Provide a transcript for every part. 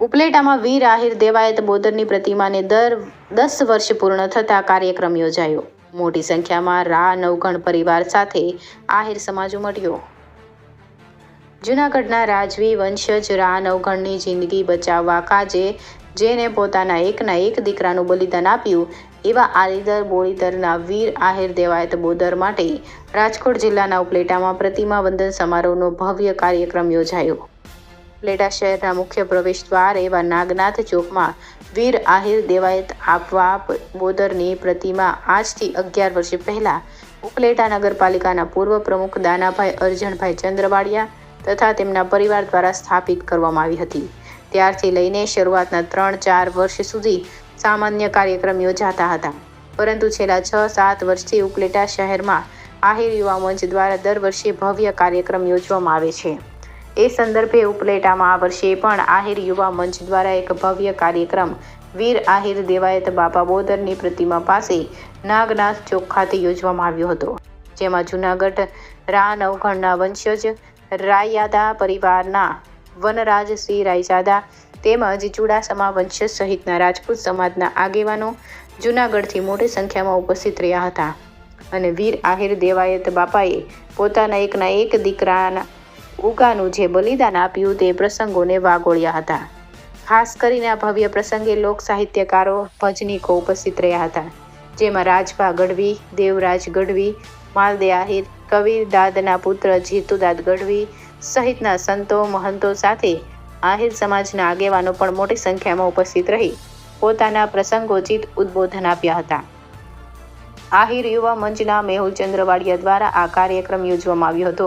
ઉપલેટામાં વીર આહિર દેવાયત બોદરની પ્રતિમાને દર 10 વર્ષ પૂર્ણ થતા કાર્યક્રમ યોજાયો। મોટી સંખ્યામાં રા નવઘણ પરિવાર સાથે આહિર સમાજ ઉમટ્યો। જૂનાગઢના રાજવી વંશજ રા નવઘણની જિંદગી બચાવવા કાજે જેને પોતાના એકના એક દીકરાનું બલિદાન આપ્યું એવા આલીદર બોળીદરના વીર આહિર દેવાયત બોદર માટે રાજકોટ જિલ્લાના ઉપલેટામાં પ્રતિમા વંદન સમારોહનો ભવ્ય કાર્યક્રમ યોજાયો। ઉપલેટા શહેરના મુખ્ય પ્રવેશ દ્વાર એવા નાગનાથ ચોકમાં વીર આહિર દેવાયત આપવા બોદરની પ્રતિમા આજથી 11 વર્ષ પહેલા ઉપલેટા નગરપાલિકાના પૂર્વ પ્રમુખ દાનાભાઈ અરજણભાઈ ચંદ્રવાડિયા તથા તેમના પરિવાર દ્વારા સ્થાપિત કરવામાં આવી હતી। ત્યારથી લઈને શરૂઆતના 3-4 વર્ષ સુધી સામાન્ય કાર્યક્રમ યોજાતા હતા, પરંતુ છેલ્લા 6-7 વર્ષથી ઉપલેટા શહેરમાં આહિર યુવા મંચ દ્વારા દર વર્ષે ભવ્ય કાર્યક્રમ યોજવામાં આવે છે। એ સંદર્ભે ઉપલેટામાં આ વર્ષે પણ આહિર યુવા મંચ દ્વારા એક ભવ્ય કાર્યક્રમ વીર આહિર દેવાયત બાપા બોદરની પ્રતિમા પાસે નાગનાથ ચોક ખાતે યોજવામાં આવ્યો હતો, જેમાં જૂનાગઢ રા નવઘણના વંશજ રાયજાદા પરિવારના વનરાજસિંહ રાયજાદા તેમજ ચુડાસમા વંશજ સહિતના રાજપૂત સમાજના આગેવાનો જૂનાગઢથી મોટી સંખ્યામાં ઉપસ્થિત રહ્યા હતા અને વીર આહિર દેવાયત બાપાએ પોતાના એકના એક દીકરાના ઉગાનું જે બલિદાન આપ્યું તે પ્રસંગોને વાગોળ્યા હતા। ખાસ કરીને આ ભવ્ય પ્રસંગે લોક સાહિત્યકારો ભજનીકો ઉપસ્થિત રહ્યા હતા, જેમાં રાજભા ગઢવી, દેવરાજ ગઢવી, માલદે આહિર, કબીર દાદના પુત્ર જીતુદાદ ગઢવી સહિતના સંતો મહંતો સાથે આહિર સમાજના આગેવાનો પણ મોટી સંખ્યામાં ઉપસ્થિત રહી પોતાના પ્રસંગોચિત ઉદ્બોધન આપ્યા હતા। આહિર યુવા મંચના મેહુલ ચંદ્રવાડિયા દ્વારા આ કાર્યક્રમ યોજવામાં આવ્યો હતો,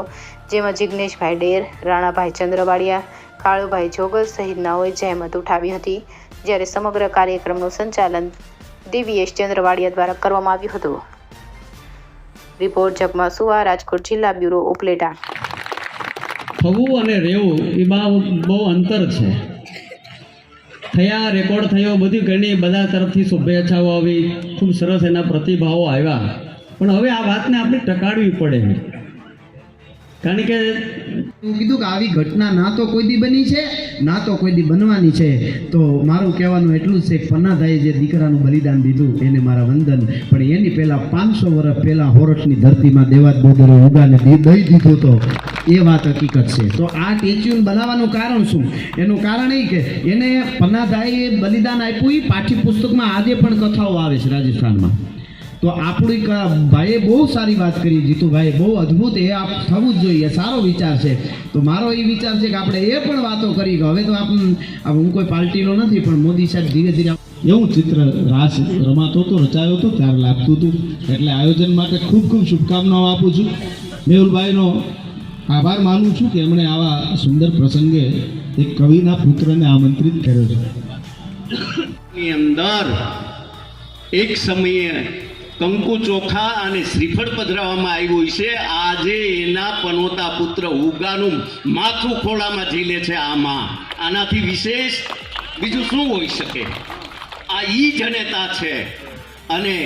જેમાં જિગ્નેશભાઈ ડેર, રાણાભાઈ ચંદ્રવાડિયા, કાળુભાઈ જોગલ સહિતનાઓએ જહેમત ઉઠાવી હતી, જ્યારે સમગ્ર કાર્યક્રમનું સંચાલન દિવ્યેશ ચંદ્રવાડિયા દ્વારા કરવામાં આવ્યું હતું। રિપોર્ટ જગમા સુવા, રાજકોટ જિલ્લા બ્યુરો, ઉપલેટા। થવું અને રહેવું એ બહુ અંતર છે। થયા, રેકોર્ડ થયો, બધી ઘણી બધા તરફથી શુભેચ્છાઓ આવી, ખૂબ સરસ એના પ્રતિભાવો આવ્યા, પણ હવે આ વાતને આપણે ટકાડવી પડે, કારણ કે હું કીધું કે આવી ઘટના ના તો કોઈ દી બની છે ના તો કોઈ દી બનવાની છે। તો મારું કહેવાનું એટલું જ છે કે પન્નાધાઈએ જે દીકરાનું બલિદાન દીધું એને મારા વંદન, પણ એની પહેલાં 500 વર્ષ પહેલાં હોરઠની ધરતીમાં દેવાત બોદરે ઉગાને દઈ દીધો તો એ વાત હકીકત છે। તો આ સ્ટેચ્યુ બનાવવાનું કારણ શું? એનું કારણ એ કે એને પન્નાધાઈએ બલિદાન આપ્યું, એ પાઠ્યપુસ્તકમાં આજે પણ કથાઓ આવે છે રાજસ્થાનમાં। તો આપણું ભાઈએ બહુ સારી વાત કરી, જીતુભાઈએ બહુ અદ્ભુત, એ આપ થવું જ જોઈએ, સારો વિચાર છે। તો મારો એ વિચાર છે કે આપણે એ પણ વાતો કરી કે હવે તો હું કોઈ પાર્ટીનો નથી, પણ મોદી સાહેબ ધીરે ધીરે એવું ચિત્ર રાસ રમાતો હતો, રચાયો હતો, ત્યારે લાગતું હતું। એટલે આયોજન માટે ખૂબ ખૂબ શુભકામનાઓ આપું છું। મેહુલભાઈનો આભાર માનું છું કે એમણે આવા સુંદર પ્રસંગે એક કવિના પુત્રને આમંત્રિત કર્યો છે। અંદર એક સમયે કંકુ ચોખા અને શ્રીફળ પધરાવવામાં આવ્યું છે। આજે એના પનોતા પુત્ર ઉગાનું માથું ખોળામાં ઝીલે છે। આનાથી વિશેષ બીજું શું હોઈ શકે? આ ઈ જનેતા છે, અને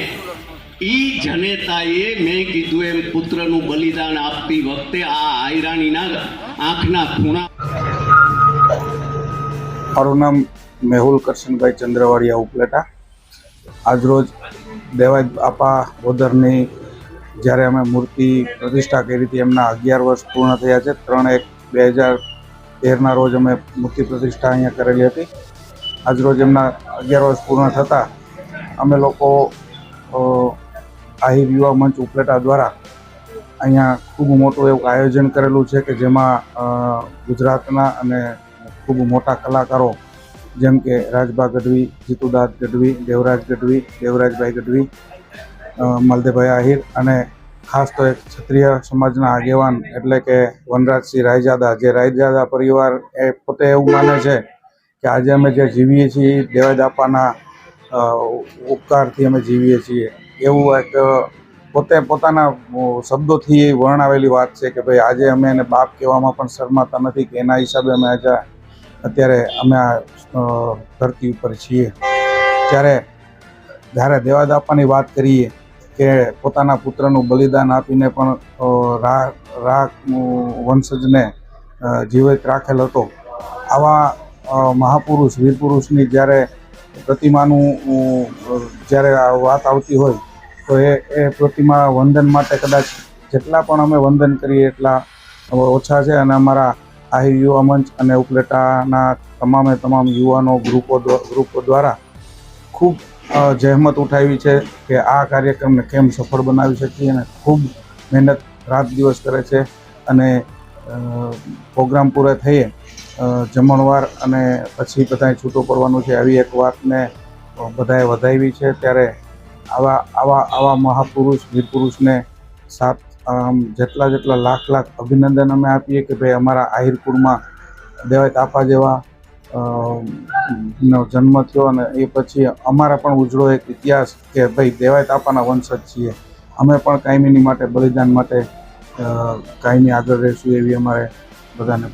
ઈ જનેતાએ મેં કીધું એમ પુત્રનું બલિદાન આપતી વખતે આ આયરાણીના આંખના ખૂણા। મારું નામ મેહુલ કરશનભાઈ ચંદ્રવાડિયા, ઉપલેટા। આજરોજ દેવાયત બાપા બોદરની જ્યારે અમે મૂર્તિ પ્રતિષ્ઠા કરી હતી, એમના 11 વર્ષ પૂર્ણ થયા છે। 3/1/2013ના રોજ અમે મૂર્તિ પ્રતિષ્ઠા અહીંયા કરેલી હતી। આજરોજ એમના 11 વર્ષ પૂર્ણ થતાં અમે લોકો આહિર યુવા મંચ ઉપલેટા દ્વારા અહીંયા ખૂબ મોટું એવું આયોજન કરેલું છે કે જેમાં ગુજરાતના અને ખૂબ મોટા કલાકારો જેમ કે રાજભા ગઢવી, જીતુદાદ ગઢવી, દેવરાજ ગઢવી, દેવરાજભાઈ ગઢવી, માલદેભાઈ આહિર અને ખાસ તો એક ક્ષત્રિય સમાજના આગેવાન એટલે કે વનરાજસિંહ રાયજાદા, જે રાયજાદા પરિવાર એ પોતે એવું માને છે કે આજે અમે જે જીવીએ છીએ દેવાયત બાપાના ઉપકારથી અમે જીવીએ છીએ, એવું એક પોતે પોતાના શબ્દોથી વર્ણવેલી વાત છે કે ભાઈ આજે અમે એને બાપ કહેવામાં પણ શરમાતા નથી, કે એના હિસાબે અમે અત્યારે અમે આ ધરતી ઉપર છીએ। જ્યારે દેવાયત બાપાની વાત કરીએ કે પોતાના પુત્રનું બલિદાન આપીને પણ રા વંશજને જીવિત રાખેલ હતો, આવા મહાપુરુષ વીર પુરુષની જ્યારે પ્રતિમાનું જ્યારે આ વાત આવતી હોય તો એ પ્રતિમા વંદન માટે કદાચ જેટલા પણ અમે વંદન કરીએ એટલા ઓછા છે. અને અમારા આહિર યુવા મંચ અને ઉપલેટાના તમામ યુવાનો ગ્રુપો દ્વારા ખૂબ જહેમત ઉઠાવી છે કે આ કાર્યક્રમને કેમ સફળ બનાવી શકીએ, અને ખૂબ મહેનત રાત દિવસ કરે છે. અને પ્રોગ્રામ પૂરા થઈએ જમણવાર અને પછી બધાએ છૂટો પડવાનું છે, આવી એક વાતને બધાએ વધાવી છે. ત્યારે આવા મહાપુરુષ વીર પુરુષને જેટલા લાખ અભિનંદન અમે આપીએ કે ભાઈ અમારા આહિર કુળમાં દેવાય તાપા જેવા નો જન્મ થયો, અને એ પછી અમારા પણ ઉજળો એક ઇતિહાસ કે ભાઈ દેવાય તાપાના વંશજ છીએ, અમે પણ કાયમીની માટે બલિદાન માટે કાયમી આગળ રહીશું એવી અમારે બધાને